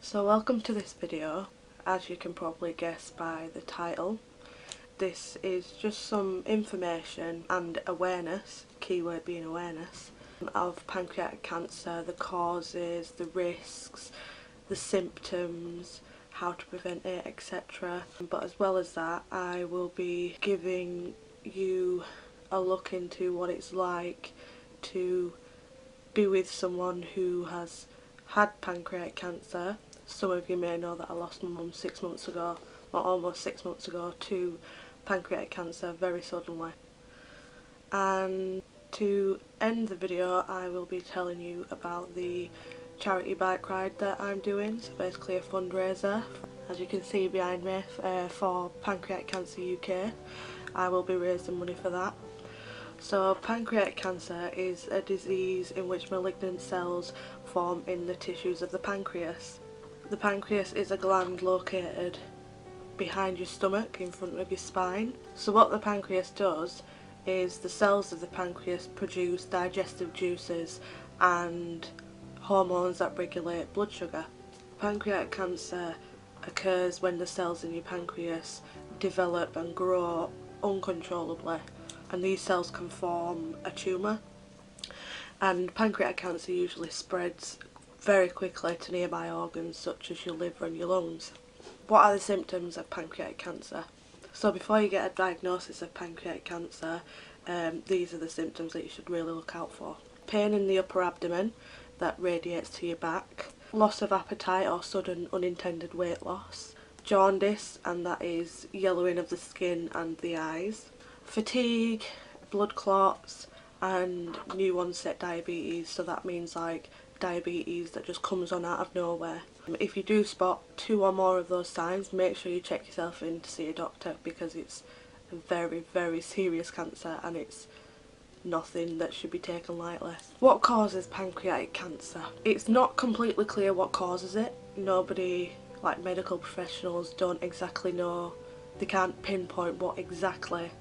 So welcome to this video. As you can probably guess by the title, this is just some information and awareness, keyword being awareness, of pancreatic cancer, the causes, the risks, the symptoms, how to prevent it, etc. But as well as that, I will be giving you a look into what it's like to be with someone who has had pancreatic cancer. Some of you may know that I lost my mum 6 months ago, or almost 6 months ago, to pancreatic cancer very suddenly. And to end the video, I will be telling you about the charity bike ride that I'm doing, so basically a fundraiser, as you can see behind me, for Pancreatic Cancer UK. I will be raising money for that. So pancreatic cancer is a disease in which malignant cells form in the tissues of the pancreas. The pancreas is a gland located behind your stomach, in front of your spine. So what the pancreas does is the cells of the pancreas produce digestive juices and hormones that regulate blood sugar. Pancreatic cancer occurs when the cells in your pancreas develop and grow uncontrollably, and these cells can form a tumour. And pancreatic cancer usually spreads very quickly to nearby organs such as your liver and your lungs. What are the symptoms of pancreatic cancer? So before you get a diagnosis of pancreatic cancer, these are the symptoms that you should really look out for. Pain in the upper abdomen that radiates to your back, loss of appetite or sudden unintended weight loss, jaundice, and that is yellowing of the skin and the eyes, fatigue, blood clots, and new onset diabetes, so that means like diabetes that just comes on out of nowhere. If you do spot 2 or more of those signs, make sure you check yourself in to see a doctor, because it's a very, very serious cancer and it's nothing that should be taken lightly. What causes pancreatic cancer? It's not completely clear what causes it. Nobody, like medical professionals, don't exactly know. They can't pinpoint what exactly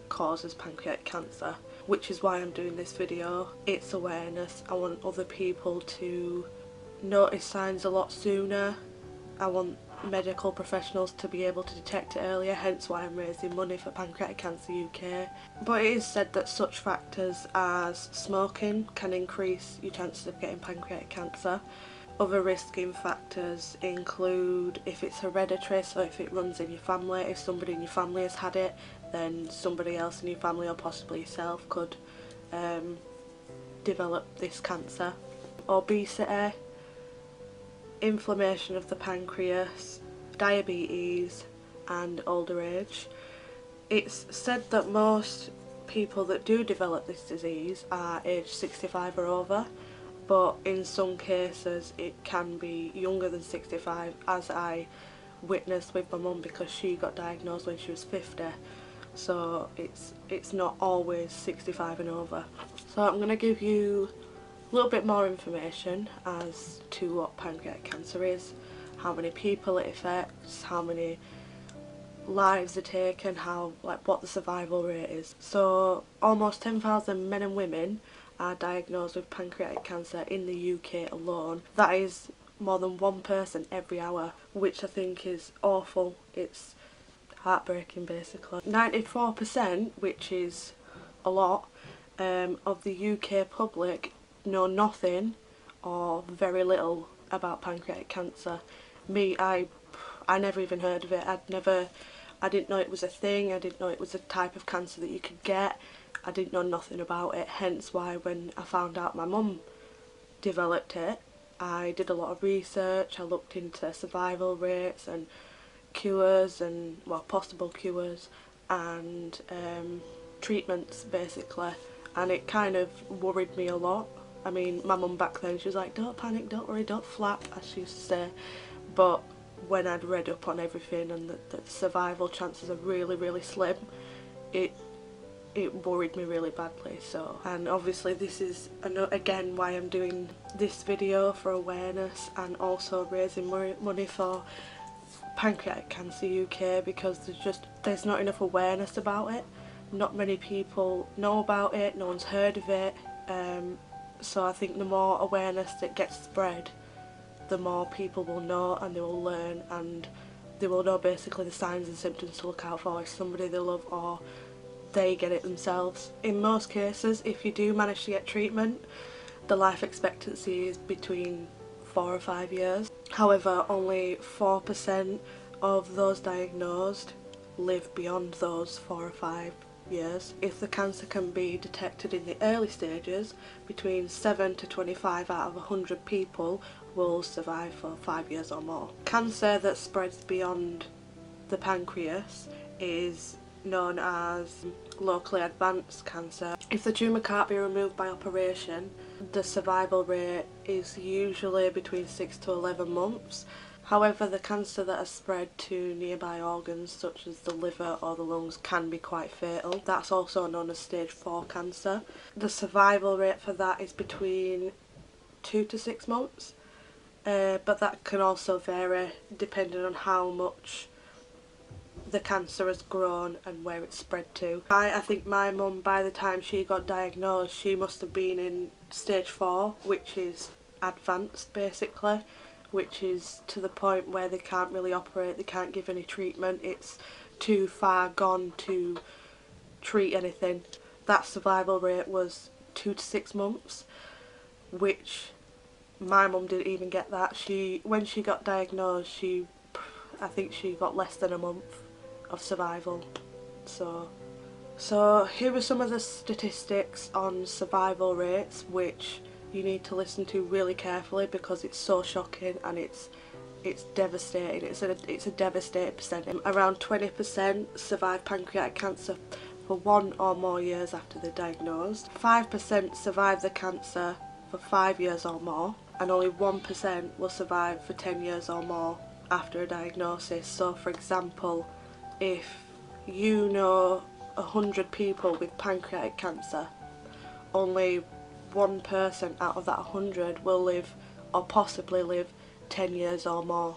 causes pancreatic cancer, which is why I'm doing this video. It's awareness. I want other people to notice signs a lot sooner. I want medical professionals to be able to detect it earlier, hence why I'm raising money for Pancreatic Cancer UK. But it is said that such factors as smoking can increase your chances of getting pancreatic cancer. Other risking factors include if it's hereditary, so if it runs in your family, if somebody in your family has had it, then somebody else in your family or possibly yourself could develop this cancer. Obesity, inflammation of the pancreas, diabetes, and older age. It's said that most people that do develop this disease are aged 65 or over, but in some cases it can be younger than 65, as I witnessed with my mum, because she got diagnosed when she was 50. So it's not always 65 and over. So I'm going to give you a little bit more information as to what pancreatic cancer is, how many people it affects, how many lives are taken, what the survival rate is. So almost 10,000 men and women are diagnosed with pancreatic cancer in the UK alone. That is more than 1 person every hour, which I think is awful. It's heartbreaking basically. 94%, which is a lot, of the UK public know nothing or very little about pancreatic cancer. Me, I never even heard of it. I didn't know it was a thing. I didn't know it was a type of cancer that you could get. I didn't know nothing about it, hence why when I found out my mum developed it, I did a lot of research. I looked into survival rates and cures and, well, possible cures and treatments basically, and it kind of worried me a lot. I mean, my mum back then, she was like, don't panic, don't worry, don't flap, as she used to say, but when I'd read up on everything and that the survival chances are really, really slim, it worried me really badly. So, and obviously this is again why I'm doing this video, for awareness and also raising money for Pancreatic Cancer UK, because there's not enough awareness about it. Not many people know about it, no one's heard of it, so I think the more awareness that gets spread, the more people will know and they will learn, and they will know basically the signs and symptoms to look out for if somebody they love or they get it themselves. In most cases, if you do manage to get treatment, the life expectancy is between 4 or 5 years. However, only 4% of those diagnosed live beyond those 4 or 5 years. If the cancer can be detected in the early stages, between 7 to 25 out of 100 people will survive for 5 years or more. Cancer that spreads beyond the pancreas is known as locally advanced cancer. If the tumour can't be removed by operation, the survival rate is usually between 6 to 11 months. However, the cancer that has spread to nearby organs such as the liver or the lungs can be quite fatal. That's also known as stage 4 cancer. The survival rate for that is between 2 to 6 months, but that can also vary depending on how much the cancer has grown and where it's spread to. I think my mum, by the time she got diagnosed, she must have been in stage 4, which is advanced basically, which is to the point where they can't really operate, they can't give any treatment, it's too far gone to treat anything. That survival rate was 2 to 6 months, which my mum didn't even get that. When she got diagnosed, I think she got less than a month of survival. So here are some of the statistics on survival rates, which you need to listen to really carefully because it's so shocking and it's devastating. It's a devastating percentage. Around 20% survive pancreatic cancer for 1 or more years after they're diagnosed. 5% survive the cancer for 5 years or more, and only 1% will survive for 10 years or more after a diagnosis. So for example, if you know 100 people with pancreatic cancer, only 1 person out of that 100 will live or possibly live 10 years or more.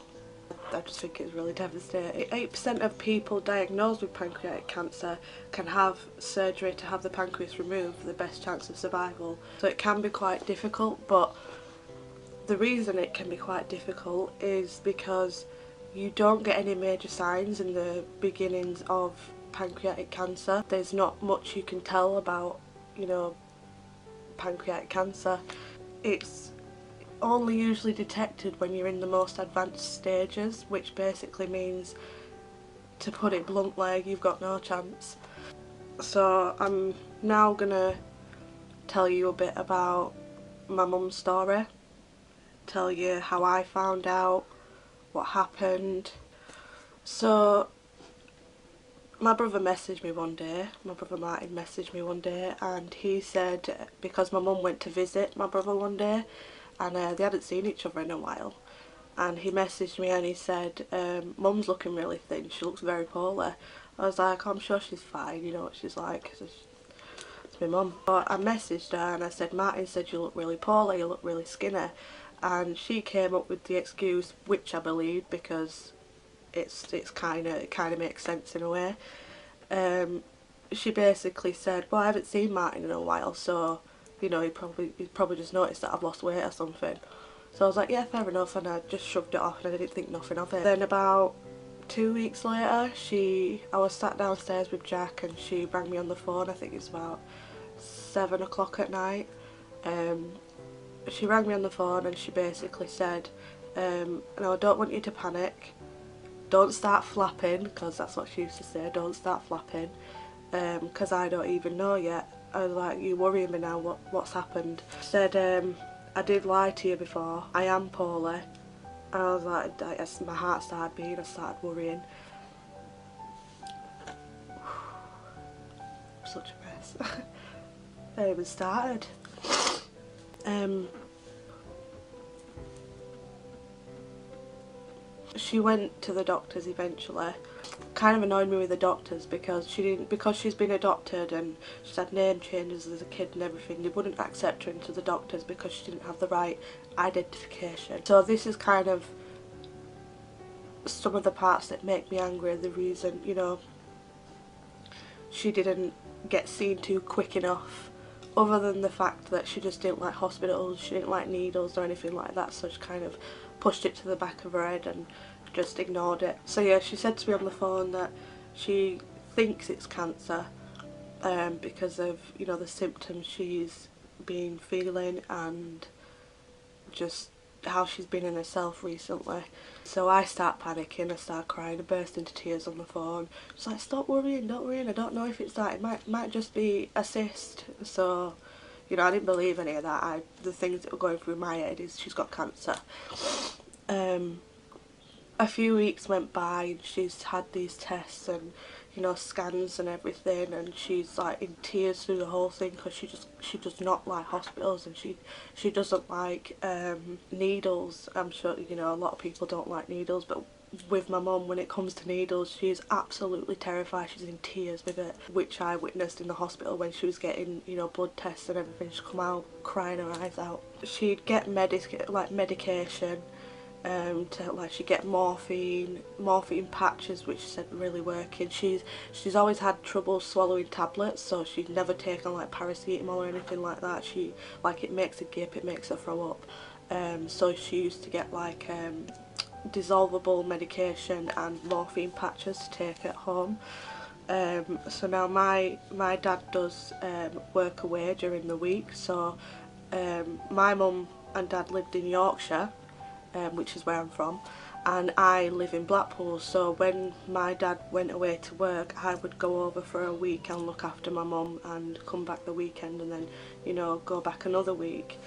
I just think it's really devastating. 8% of people diagnosed with pancreatic cancer can have surgery to have the pancreas removed for the best chance of survival. So it can be quite difficult, but the reason it can be quite difficult is because you don't get any major signs in the beginnings of pancreatic cancer. There's not much you can tell about, you know, pancreatic cancer. It's only usually detected when you're in the most advanced stages, which basically means, to put it bluntly, you've got no chance. So I'm now gonna tell you a bit about my mum's story, tell you how I found out, what happened. So my brother messaged me one day, my brother Martin messaged me one day, and he said, because my mum went to visit my brother one day and they hadn't seen each other in a while, and he messaged me and he said, Mum's looking really thin, she looks very poorly. I was like, I'm sure she's fine, you know what she's like, it's my mum. But I messaged her and I said, Martin said you look really poorly, you look really skinny, and she came up with the excuse, which I believe because it kind of makes sense in a way. She basically said, well, I haven't seen Martin in a while, so you know, he probably just noticed that I've lost weight or something. So I was like, yeah, fair enough, and I just shrugged it off and I didn't think nothing of it. Then about 2 weeks later, I was sat downstairs with Jack and she rang me on the phone. I think it was about 7 o'clock at night. She rang me on the phone and she basically said, no, I don't want you to panic, don't start flapping, because that's what she used to say, don't start flapping, because I don't even know yet. I was like, you worrying me now, what's happened? She said, I did lie to you before, I am poorly. And I was like, my heart started beating, I started worrying. Such a mess. I even started. She went to the doctors eventually. Kind of annoyed me with the doctors because she's been adopted and she's had name changes as a kid and everything. They wouldn't accept her into the doctors because she didn't have the right identification. So this is kind of some of the parts that make me angry. The reason, you know, she didn't get seen to quick enough, other than the fact that she just didn't like hospitals, she didn't like needles or anything like that, so she kind of pushed it to the back of her head and just ignored it. So yeah, she said to me on the phone that she thinks it's cancer because of, you know, the symptoms she's been feeling and just how she's been in herself recently. So I start panicking, I start crying, I burst into tears on the phone. She's like, stop worrying, don't worry, I don't know if it's that, it might just be a cyst. So, you know, I didn't believe any of that. The things that were going through my head is she's got cancer. A few weeks went by and she's had these tests and, you know, scans and everything, and she's like in tears through the whole thing because she does not like hospitals, and she doesn't like needles. I'm sure, you know, a lot of people don't like needles, but with my mum, when it comes to needles, she is absolutely terrified. She's in tears with it, which I witnessed in the hospital when she was getting, you know, blood tests and everything. She'd come out crying her eyes out. She'd get medication. She'd get morphine patches, which she said really working. She's always had trouble swallowing tablets, so she's never taken like paracetamol or anything like that. It makes her gip, it makes her throw up. So she used to get like dissolvable medication and morphine patches to take at home. So now my dad does work away during the week, so my mum and dad lived in Yorkshire, which is where I'm from, and I live in Blackpool. So when my dad went away to work, I would go over for a week and look after my mum and come back the weekend, and then, you know, go back another week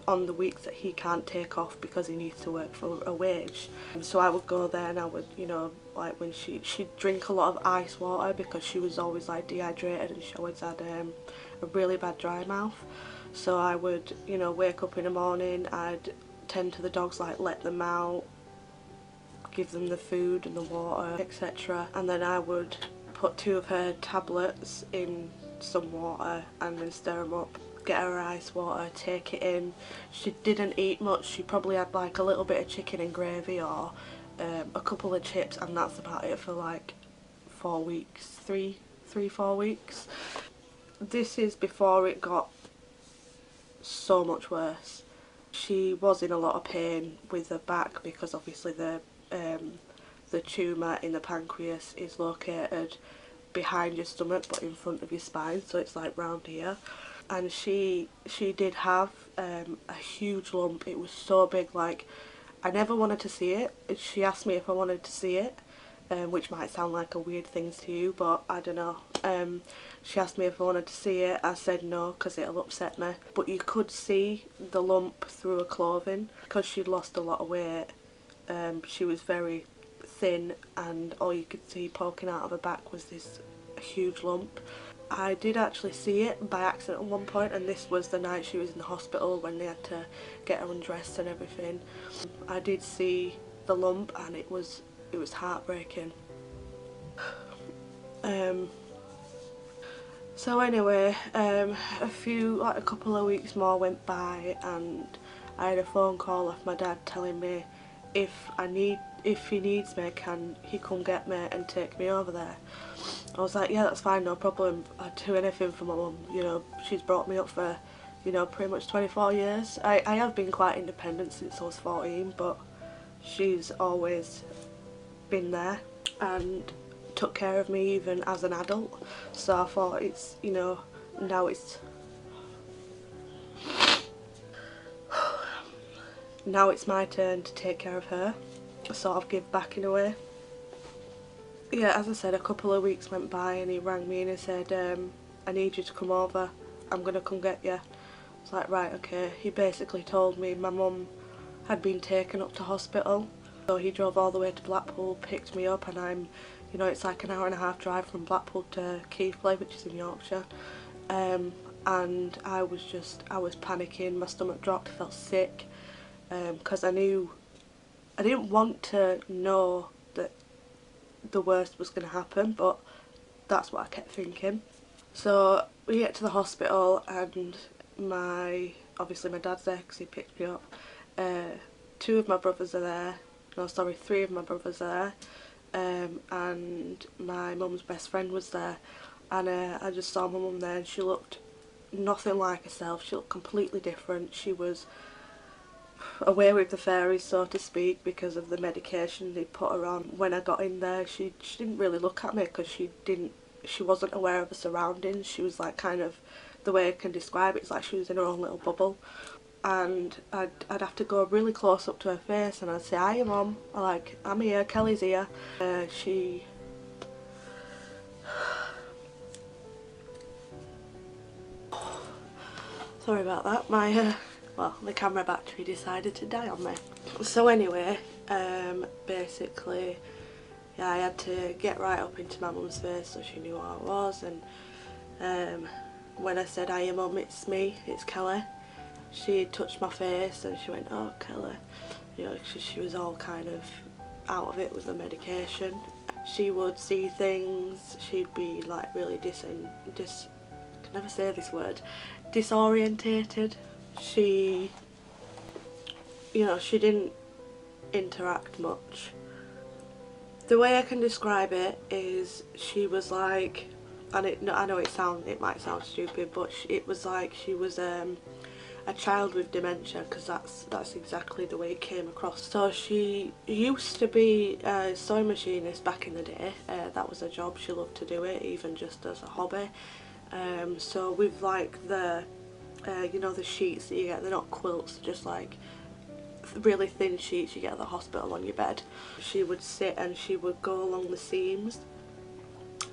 on the weeks that he can't take off because he needs to work for a wage. So I would go there and I would, you know, like when she'd drink a lot of ice water because she was always like dehydrated and she always had a really bad dry mouth. So I would, you know, wake up in the morning, I'd tend to the dogs, like let them out, give them the food and the water, etc. And then I would put 2 of her tablets in some water and then stir them up, get her ice water, take it in. She didn't eat much. She probably had like a little bit of chicken and gravy or a couple of chips, and that's about it for like 4 weeks, 4 weeks. This is before it got so much worse. She was in a lot of pain with her back because obviously the tumour in the pancreas is located behind your stomach but in front of your spine, so it's like round here. And she did have a huge lump. It was so big, like I never wanted to see it. She asked me if I wanted to see it, which might sound like a weird thing to you, but I don't know. She asked me if I wanted to see it. I said no because it'll upset me. But you could see the lump through her clothing because she'd lost a lot of weight. She was very thin and all you could see poking out of her back was this huge lump. I did actually see it by accident at one point, and this was the night she was in the hospital when they had to get her undressed and everything. I did see the lump and it was heartbreaking. So anyway, a couple of weeks more went by and I had a phone call off my dad telling me if he needs me, can he come get me and take me over there. I was like, yeah, that's fine, no problem. I'd do anything for my mum. You know, she's brought me up for, you know, pretty much 24 years. I have been quite independent since I was 14, but she's always been there and took care of me even as an adult. So I thought it's, you know, now it's my turn to take care of her, sort of give back in a way. Yeah, as I said, a couple of weeks went by and he rang me and he said, I need you to come over, I'm gonna come get you. I was like, right, okay. He basically told me my mum had been taken up to hospital, so he drove all the way to Blackpool, picked me up, and I'm, you know, it's like an 1.5-hour drive from Blackpool to Keighley, which is in Yorkshire. And I was panicking, my stomach dropped, I felt sick, because I didn't want to know that the worst was going to happen, but that's what I kept thinking. So we get to the hospital and obviously my dad's there because he picked me up. 2 of my brothers are there, no sorry, 3 of my brothers are there, and my mum's best friend was there, and I just saw my mum there and she looked nothing like herself. She looked completely different. She was away with the fairies, so to speak, because of the medication they put her on. When I got in there, she didn't really look at me because she wasn't aware of the surroundings. She was like, kind of, the way I can describe it, it's like she was in her own little bubble. And I'd have to go really close up to her face and I'd say, "Hiya Mum," "I'm here, Kelly's here." She sorry about that, my well, the camera battery decided to die on me. So anyway, basically, yeah, I had to get right up into my mum's face so she knew what I was. And when I said, "Hiya Mum, it's me, it's Kelly," she touched my face and she went, "Oh Kelly," you know, she was all kind of out of it with the medication. She would see things, she'd be like really can never say this word, disorientated. She, you know, she didn't interact much. The way I can describe it is she was like, and I know it might sound stupid, but it was like she was a child with dementia, because that's exactly the way it came across. So she used to be a sewing machinist back in the day. That was a job, she loved to do it, even just as a hobby. So with like the you know, the sheets that you get, they're not quilts, they're just like really thin sheets you get at the hospital on your bed. She would sit and she would go along the seams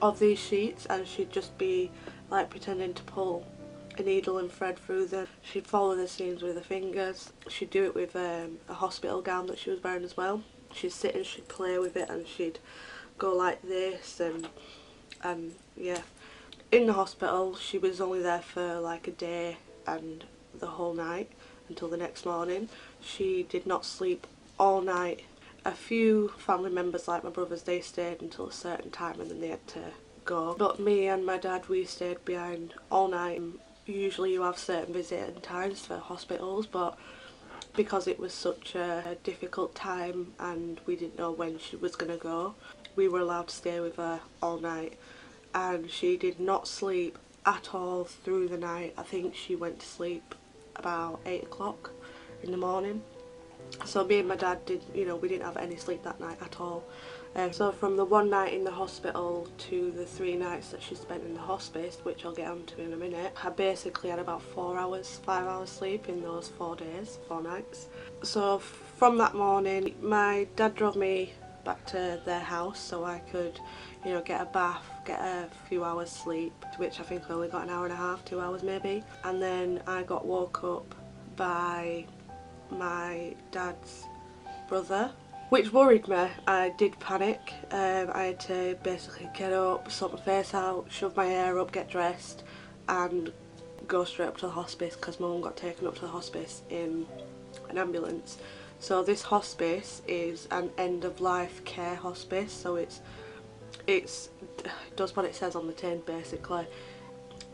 of these sheets and she'd just be like pretending to pull a needle and thread through them. She'd follow the seams with her fingers. She'd do it with a hospital gown that she was wearing as well. She'd sit and she'd play with it and she'd go like this and yeah. In the hospital she was only there for like a day and the whole night until the next morning. She did not sleep all night. A few family members, like my brothers, they stayed until a certain time and then they had to go. But me and my dad, we stayed behind all night. Usually you have certain visiting times for hospitals, but because it was such a difficult time and we didn't know when she was going to go, we were allowed to stay with her all night. And she did not sleep at all through the night. I think she went to sleep about 8 o'clock in the morning. So me and my dad we didn't have any sleep that night at all. So from the one night in the hospital to the 3 nights that she spent in the hospice, which I'll get onto in a minute, I basically had about 5 hours sleep in those 4 nights. So from that morning, my dad drove me back to their house so I could, you know, get a bath, get a few hours sleep, which I think I only got an hour and a half, 2 hours maybe. And then I got woke up by my dad's brother, which worried me. I did panic. I had to basically get up, sort my face out, shove my hair up, get dressed and go straight up to the hospice because my mum got taken up to the hospice in an ambulance. So this hospice is an end-of-life care hospice, so it does what it says on the tin basically.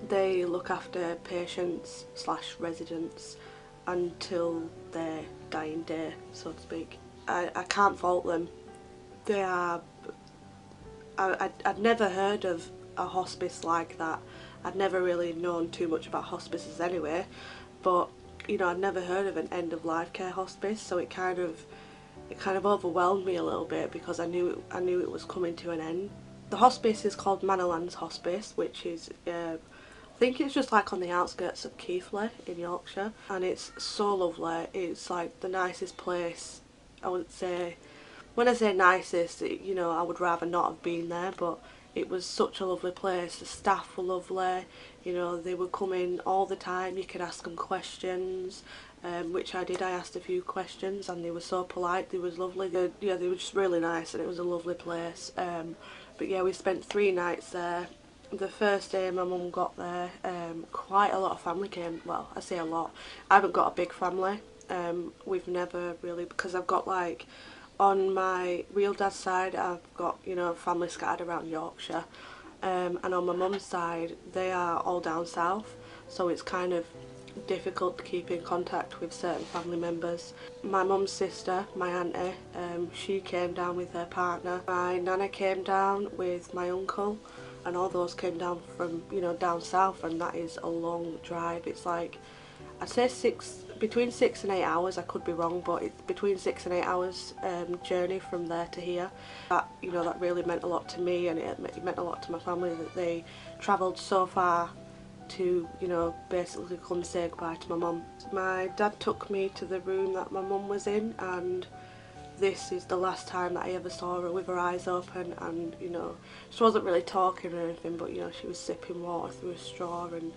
They look after patients / residents until their dying day, so to speak. I can't fault them. They are... I'd never heard of a hospice like that. I'd never really known too much about hospices anyway, but you know, I'd never heard of an end-of-life care hospice, so it kind of overwhelmed me a little bit because I knew it was coming to an end. The hospice is called Manorlands Hospice, which is I think it's just like on the outskirts of Keighley in Yorkshire, and it's so lovely. It's like the nicest place. I would say, when I say nicest, you know, I would rather not have been there, but it was such a lovely place. The staff were lovely, you know, they would come in all the time. You could ask them questions, which I did. I asked a few questions and they were so polite. They was lovely. They were just really nice and it was a lovely place. But yeah, we spent 3 nights there. The first day my mum got there, quite a lot of family came. Well, I say a lot. I haven't got a big family. We've never really, because I've got like, on my real dad's side I've got, you know, family scattered around Yorkshire, and on my mum's side they are all down south, so it's kind of difficult to keep in contact with certain family members. My mum's sister, my auntie, she came down with her partner. My nana came down with my uncle, and all those came down from, you know, down south, and that is a long drive. It's like, I'd say 6 between 6 and 8 hours. I could be wrong, but it's between 6 and 8 hours journey from there to here. That, you know, that really meant a lot to me, and it meant a lot to my family that they travelled so far to, you know, basically come say goodbye to my mum. My dad took me to the room that my mum was in, and this is the last time that I ever saw her with her eyes open, and, you know, she wasn't really talking or anything, but, you know, she was sipping water through a straw, and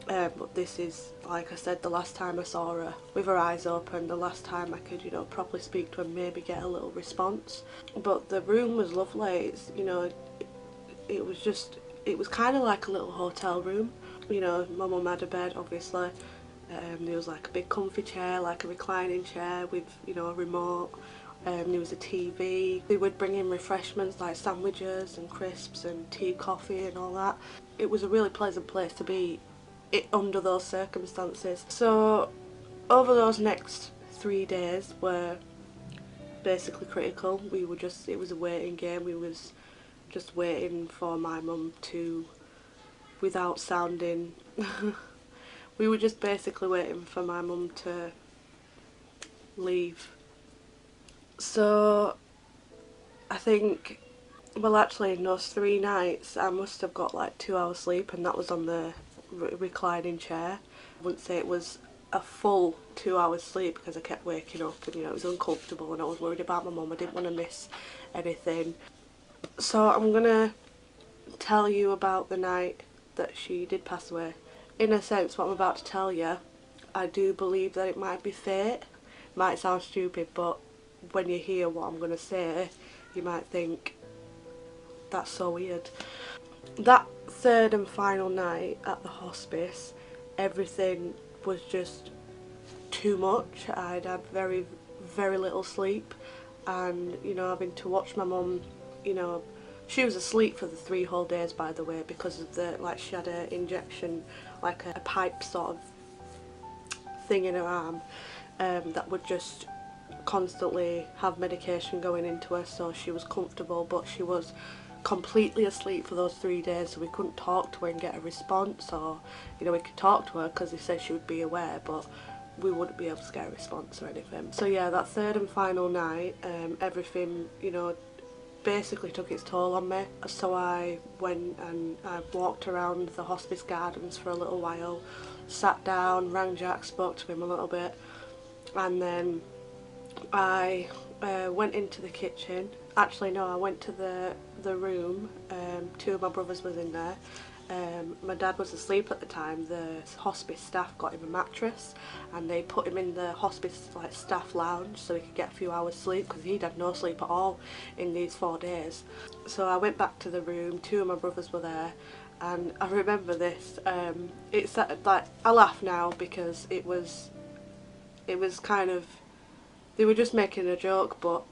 but this is, like I said, the last time I saw her with her eyes open, the last time I could, you know, properly speak to her and maybe get a little response. But the room was lovely. It's, you know, it was kind of like a little hotel room. You know, my mum had a bed, obviously. There was like a big comfy chair, like a reclining chair with, you know, a remote. There was a TV. They would bring in refreshments like sandwiches and crisps and tea, coffee and all that. It was a really pleasant place to be under those circumstances. So over those next 3 days were basically critical. It was a waiting game. We was just waiting for my mum to, without sounding we were just basically waiting for my mum to leave. So I think, well, actually in those 3 nights I must have got like 2 hours sleep, and that was on the reclining chair. I wouldn't say it was a full 2 hours sleep because I kept waking up, and, you know, it was uncomfortable, and I was worried about my mum. I didn't want to miss anything. So I'm gonna tell you about the night that she did pass away. In a sense, what I'm about to tell you, I do believe that it might be fate. Might sound stupid, but when you hear what I'm going to say, you might think, that's so weird. That third and final night at the hospice, everything was just too much. I'd had very, very little sleep, and, you know, having to watch my mum, you know, she was asleep for the 3 whole days, by the way, because of the, like, she had an injection, like a pipe sort of thing in her arm, that would just constantly have medication going into her, so she was comfortable, but she was completely asleep for those 3 days, so we couldn't talk to her and get a response, or, you know, we could talk to her because they said she would be aware, but we wouldn't be able to get a response or anything. So yeah, that third and final night, everything, you know, basically took its toll on me. So I went and I walked around the hospice gardens for a little while, sat down, rang Jack, spoke to him a little bit, and then I went into the kitchen. Actually no, I went to the room. 2 of my brothers was in there. My dad was asleep at the time. The hospice staff got him a mattress, and they put him in the hospice, like, staff lounge so he could get a few hours sleep, because he'd had no sleep at all in these 4 days. So I went back to the room. 2 of my brothers were there, and I remember this. It's like, I laugh now because it was kind of, they were just making a joke, but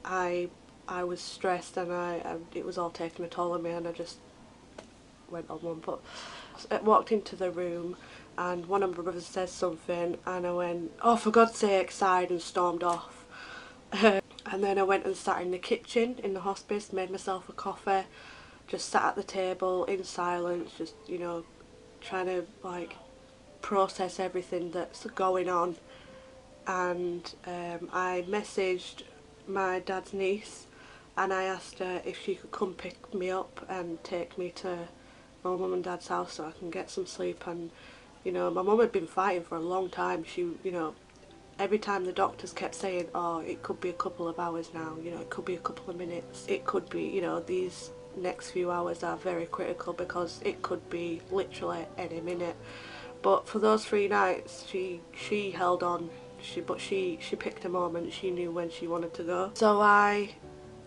I was stressed, and it was all taking a toll on me, and I just went on one. But I walked into the room, and one of my brothers says something, and I went, "Oh, for God's sake," sighed and stormed off. And then I went and sat in the kitchen in the hospice, made myself a coffee, just sat at the table in silence, just, you know, trying to, like, process everything that's going on. And I messaged my dad's niece, and I asked her if she could come pick me up and take me to my mum and dad's house so I can get some sleep. And, you know, my mum had been fighting for a long time. She, you know, every time the doctors kept saying, "Oh, it could be a couple of hours now, you know, it could be a couple of minutes, it could be, you know, these next few hours are very critical because it could be literally any minute." But for those 3 nights, she held on. She picked a moment. She knew when she wanted to go. So I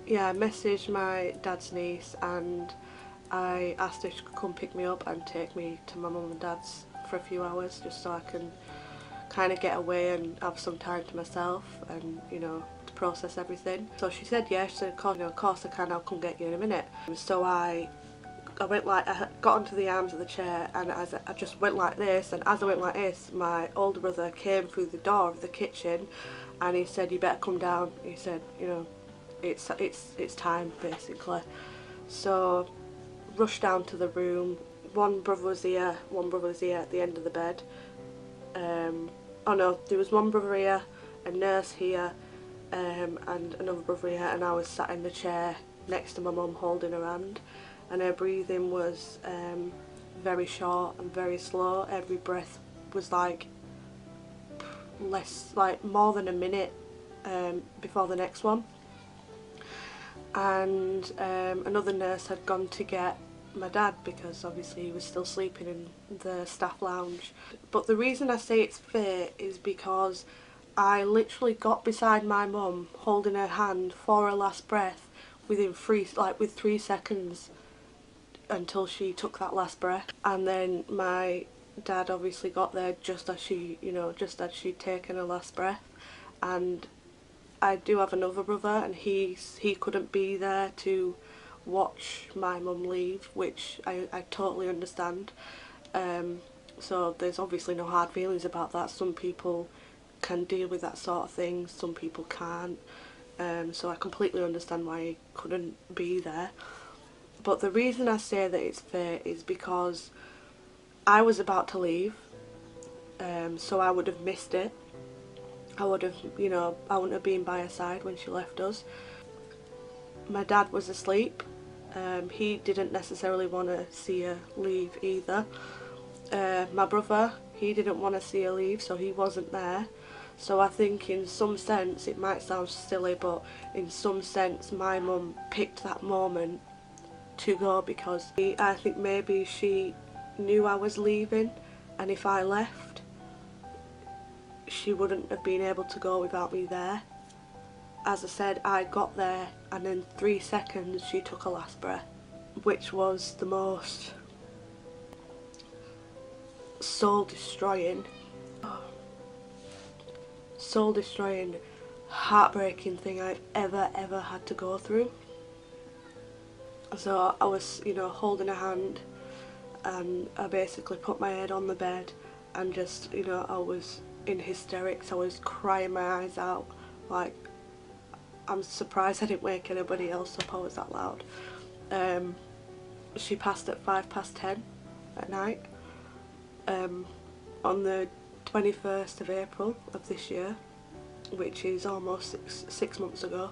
messaged my dad's niece, and I asked her if she could come pick me up and take me to my mum and dad's for a few hours, just so I can kind of get away and have some time to myself, and, you know, to process everything. So she said yes. She said, of course I can, I'll come get you in a minute. So I went, like, I got onto the arms of the chair, and as I just went like this, and as I went like this, my older brother came through the door of the kitchen, and he said, "You better come down." He said, you know, it's time, basically. So rushed down to the room. One brother was here at the end of the bed. Oh no, there was one brother here, a nurse here, and another brother here, and I was sat in the chair next to my mum holding her hand, and her breathing was very short and very slow. Every breath was like more than a minute before the next one. And another nurse had gone to get my dad because obviously he was still sleeping in the staff lounge. But the reason I say it's fate is because I literally got beside my mum holding her hand for her last breath within with 3 seconds until she took that last breath. And then my dad obviously got there just as she'd taken her last breath. And I do have another brother, and he couldn't be there to watch my mum leave, which I totally understand. So there's obviously no hard feelings about that. Some people can deal with that sort of thing, some people can't. So I completely understand why he couldn't be there. But the reason I say that it's fate is because I was about to leave, so I would have missed it. I wouldn't have been by her side when she left us. My dad was asleep. He didn't necessarily want to see her leave either. My brother, he didn't want to see her leave, so he wasn't there. So I think in some sense, it might sound silly, but in some sense my mum picked that moment to go because I think maybe she knew I was leaving, and if I left, she wouldn't have been able to go without me there. As I said, I got there and in 3 seconds she took her last breath, which was the most soul destroying, heartbreaking thing I've ever had to go through. So I was, holding her hand, and I basically put my head on the bed and just, I was in hysterics. I was crying my eyes out. Like, I'm surprised I didn't wake anybody else up, I was that loud. She passed at 10:05 at night, on the 21st of April of this year, which is almost six months ago.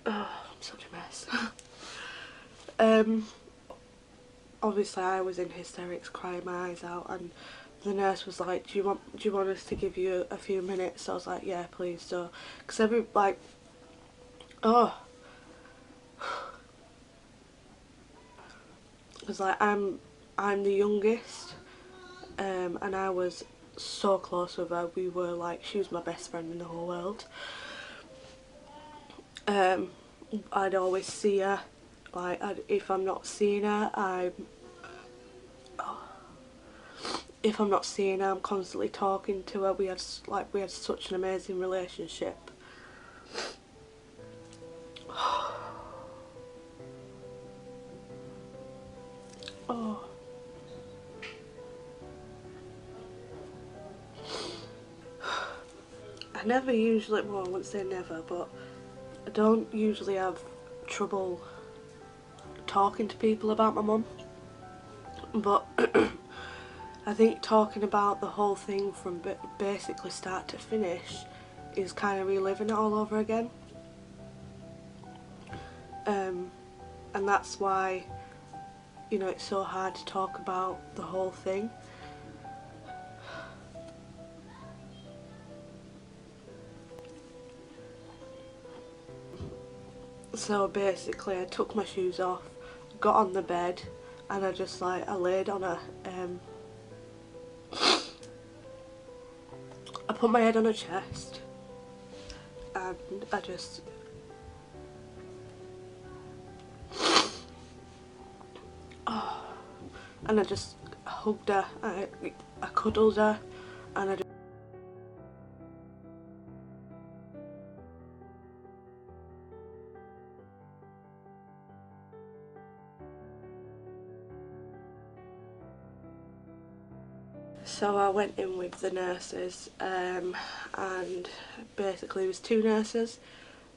Oh, I'm such a mess. Obviously I was in hysterics, crying my eyes out, and the nurse was like, do you want us to give you a few minutes? I was like, yeah, please do. Because because I'm the youngest, and I was so close with her. We were like, she was my best friend in the whole world. I'd always see her. Like, if I'm not seeing her, I'm constantly talking to her. We had such an amazing relationship. Oh. I never usually, well, I wouldn't say never, but I don't usually have trouble talking to people about my mum. But I think talking about the whole thing from basically start to finish is kind of reliving it all over again. And that's why, it's so hard to talk about the whole thing. So basically I took my shoes off, got on the bed, and I laid on her. I put my head on her chest, and I just hugged her. I cuddled her, and I just So I went in with the nurses, and basically there was 2 nurses,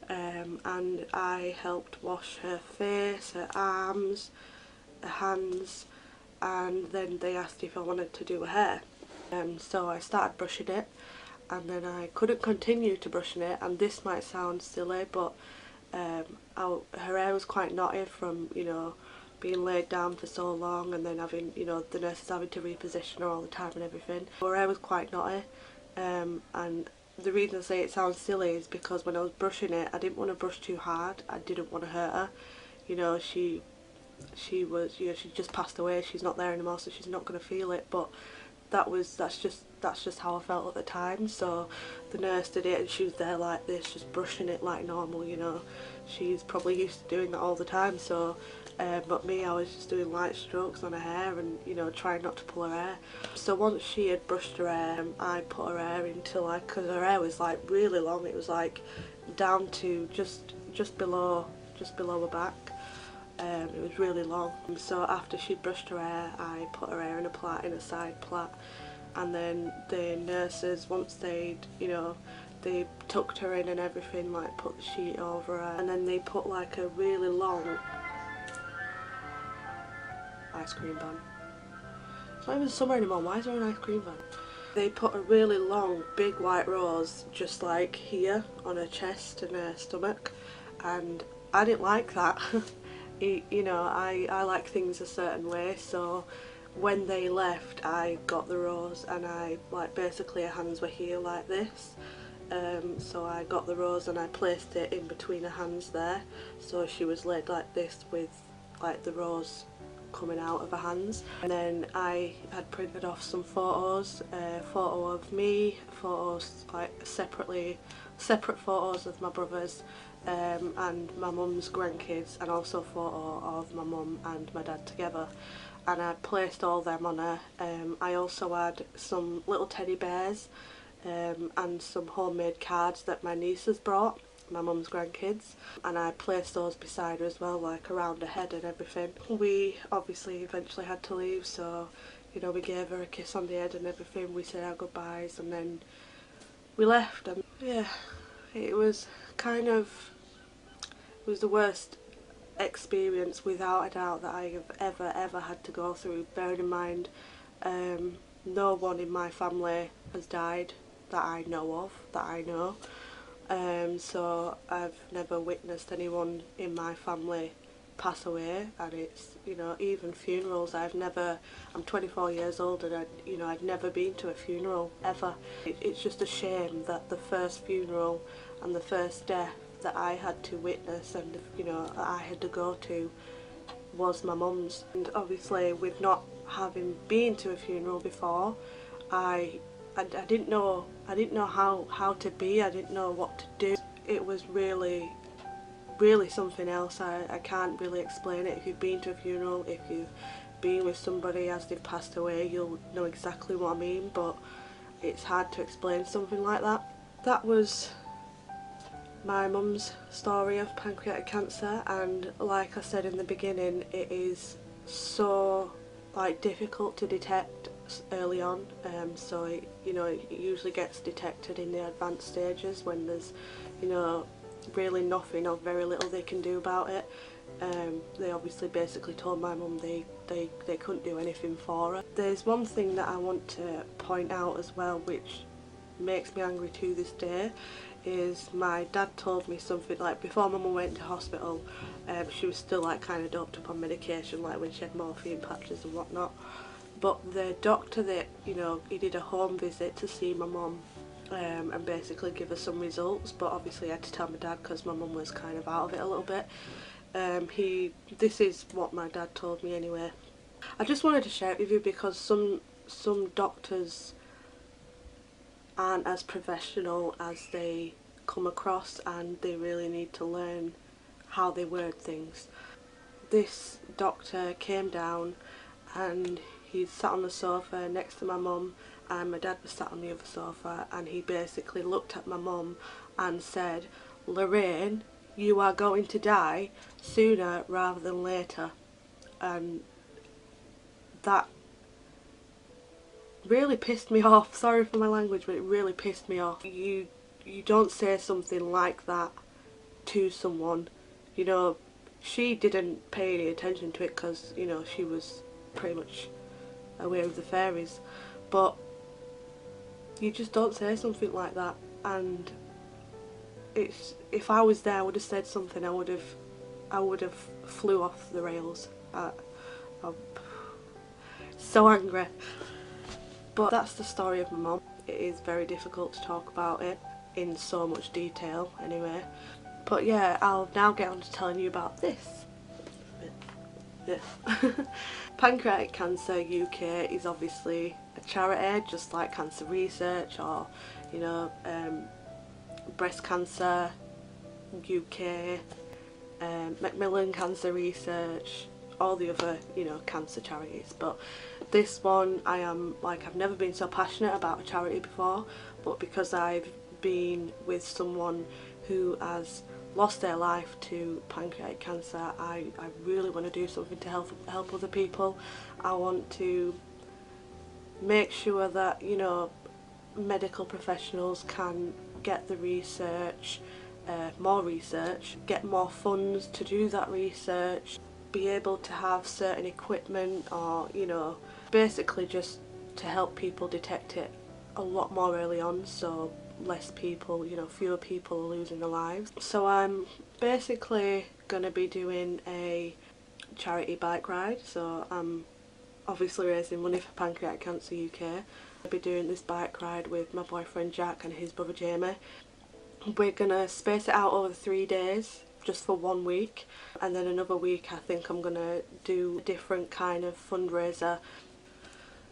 and I helped wash her face, her arms, her hands, and then they asked if I wanted to do her hair. So I started brushing it, and then I couldn't continue to brushing it, and this might sound silly, but her hair was quite knotty from, you know, being laid down for so long, and then having, you know, the nurses having to reposition her all the time and everything. Her hair was quite knotty, and the reason I say it sounds silly is because when I was brushing it, I didn't want to brush too hard. I didn't want to hurt her. You know, she was, you know, she just passed away. She's not there anymore, so she's not going to feel it. But that's just how I felt at the time. So the nurse did it, and she was there like this, just brushing it like normal. You know, she's probably used to doing that all the time. So, but me, I was just doing light strokes on her hair, and, you know, trying not to pull her hair. So once she had brushed her hair, I put her hair into, like, because her hair was like really long. It was like down to just below her back. It was really long. So after she'd brushed her hair, I put her hair in a side plait, and then the nurses, once they'd, you know, they tucked her in and everything, like put the sheet over her, and then they put like a really long ice cream van. It's not even summer anymore, why is there an ice cream van? They put a really long big white rose just like here on her chest and her stomach, and I didn't like that. You know, I like things a certain way, so when they left I got the rose, and I, like, basically her hands were here like this, so I got the rose and I placed it in between her hands there, so she was laid like this with like the rose coming out of her hands. And then I had printed off some photos, a photo of me, photos like separate photos of my brothers, and my mum's grandkids, and also a photo of my mum and my dad together, and I placed all them on her. I also had some little teddy bears, and some homemade cards that my nieces brought, my mum's grandkids, and I placed those beside her as well, like around her head and everything. We obviously eventually had to leave, so, you know, we gave her a kiss on the head and everything, we said our goodbyes, and then we left. And yeah, it was kind of, it was the worst experience without a doubt that I have ever had to go through, bearing in mind no one in my family has died that I know of, that I know. So I've never witnessed anyone in my family pass away, and it's, you know, even funerals, I'm 24 years old, and I'd never been to a funeral ever. It's just a shame that the first funeral and the first death that I had to witness, and, you know, that I had to go to, was my mum's. And obviously, with not having been to a funeral before, I didn't know how to be. I didn't know what to do. It was really something else. I can't really explain it. If you've been to a funeral, if you've been with somebody as they've passed away, you'll know exactly what I mean, but it's hard to explain something like that. That was my mum's story of pancreatic cancer, and like I said in the beginning, it is so, like, difficult to detect early on, so it usually gets detected in the advanced stages when there's, you know, really nothing or very little they can do about it. They obviously basically told my mum they couldn't do anything for her. There's one thing that I want to point out as well, which makes me angry to this day, is my dad told me something, like, before my mum went to hospital, she was still, like, kind of doped up on medication, like when she had morphine patches and whatnot, but the doctor that, you know, he did a home visit to see my mum, and basically give her some results, but obviously I had to tell my dad because my mum was kind of out of it a little bit. This is what my dad told me anyway. I just wanted to share it with you because some doctors aren't as professional as they come across, and they really need to learn how they word things. This doctor came down and he sat on the sofa next to my mum, and my dad was sat on the other sofa, and he basically looked at my mum and said, "Lorraine, you are going to die sooner rather than later." And that really pissed me off. Sorry for my language, but it really pissed me off. You don't say something like that to someone. You know, she didn't pay any attention to it because, you know, she was pretty much away with the fairies. But you just don't say something like that, and it's, if I was there I would have said something. I would have flew off the rails. I'm so angry. But that's the story of my mum. It is very difficult to talk about it in so much detail anyway. But yeah, I'll now get on to telling you about this. Yeah. Pancreatic Cancer UK is obviously a charity, just like Cancer Research or, you know, Breast Cancer UK, Macmillan Cancer Research, all the other, you know, cancer charities. But this one, I've never been so passionate about a charity before, but because I've been with someone who has lost their life to pancreatic cancer, I really want to do something to help other people. I want to make sure that, you know, medical professionals can get the research, more research, get more funds to do that research, be able to have certain equipment, or, you know, basically just to help people detect it a lot more early on, so less people, you know, fewer people are losing their lives. So I'm basically going to be doing a charity bike ride. So I'm obviously raising money for Pancreatic Cancer UK. I'll be doing this bike ride with my boyfriend Jack and his brother Jamie. We're going to space it out over 3 days, just for 1 week, and then another week I think I'm going to do a different kind of fundraiser.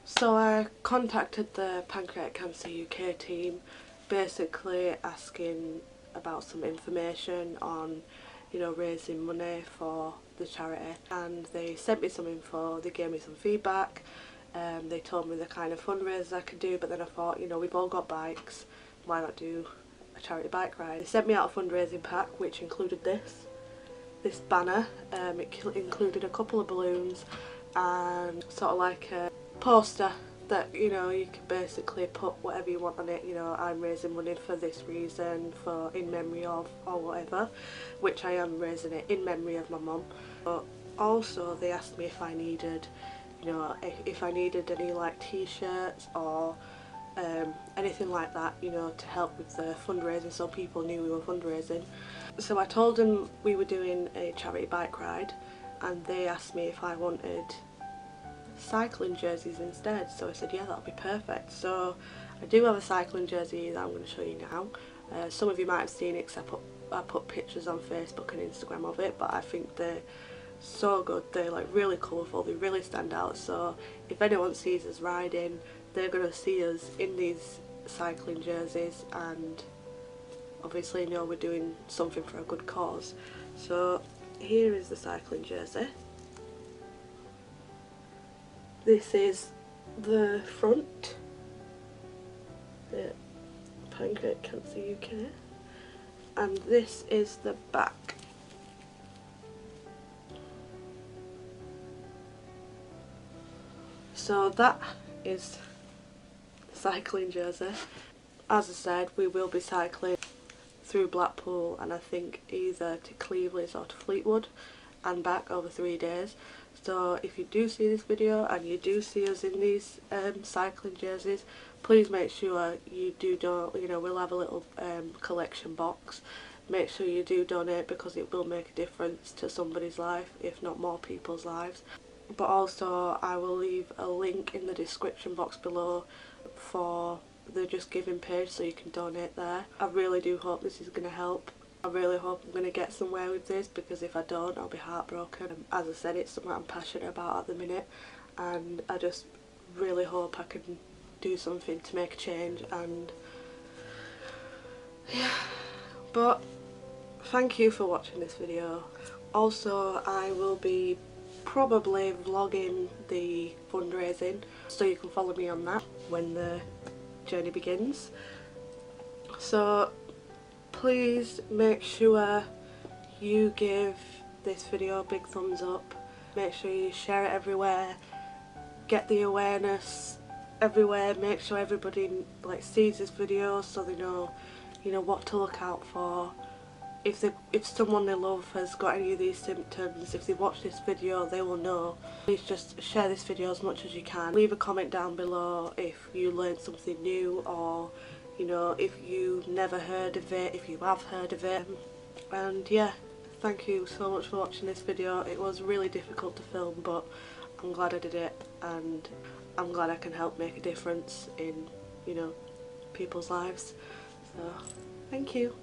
So I contacted the Pancreatic Cancer UK team, basically asking about some information on, you know, raising money for the charity, and they sent me some info, they gave me some feedback, they told me the kind of fundraisers I could do. But then I thought, you know, we've all got bikes, why not do a charity bike ride? They sent me out a fundraising pack which included this banner, it included a couple of balloons and sort of like a poster that, you know, you can basically put whatever you want on it. You know, I'm raising money for this reason, for in memory of, or whatever, which I am raising it in memory of my mum. But also they asked me if I needed, you know, if I needed any like t-shirts or anything like that, you know, to help with the fundraising, so people knew we were fundraising. So I told them we were doing a charity bike ride, and they asked me if I wanted cycling jerseys instead. So I said, yeah, that'll be perfect. So I do have a cycling jersey that I'm going to show you now. Some of you might have seen it because I put pictures on Facebook and Instagram of it, but I think they're so good. They're like really colourful, they really stand out. So if anyone sees us riding, they're going to see us in these cycling jerseys, and obviously know we're doing something for a good cause. So here is the cycling jersey. This is the front, the Pancreatic Cancer UK, and this is the back. So that is the cycling jersey. As I said, we will be cycling through Blackpool and I think either to Cleveland or to Fleetwood and back over 3 days. So if you do see this video and you do see us in these cycling jerseys, please make sure you do donate. You know, we'll have a little collection box. Make sure you do donate, because it will make a difference to somebody's life, if not more people's lives. But also I will leave a link in the description box below for the Just Giving page, so you can donate there. I really do hope this is going to help. I really hope I'm going to get somewhere with this, because if I don't, I'll be heartbroken. As I said, it's something I'm passionate about at the minute, and I just really hope I can do something to make a change. And yeah, but thank you for watching this video. Also, I will be probably vlogging the fundraising, so you can follow me on that when the journey begins. So please make sure you give this video a big thumbs up, make sure you share it everywhere, get the awareness everywhere, make sure everybody like sees this video so they know, you know, what to look out for if someone they love has got any of these symptoms, if they watch this video, they will know. Please just share this video as much as you can. Leave a comment down below if you learned something new, or you know, if you never heard of it, if you have heard of it. And yeah, thank you so much for watching this video. It was really difficult to film, but I'm glad I did it, and I'm glad I can help make a difference in, you know, people's lives. So thank you.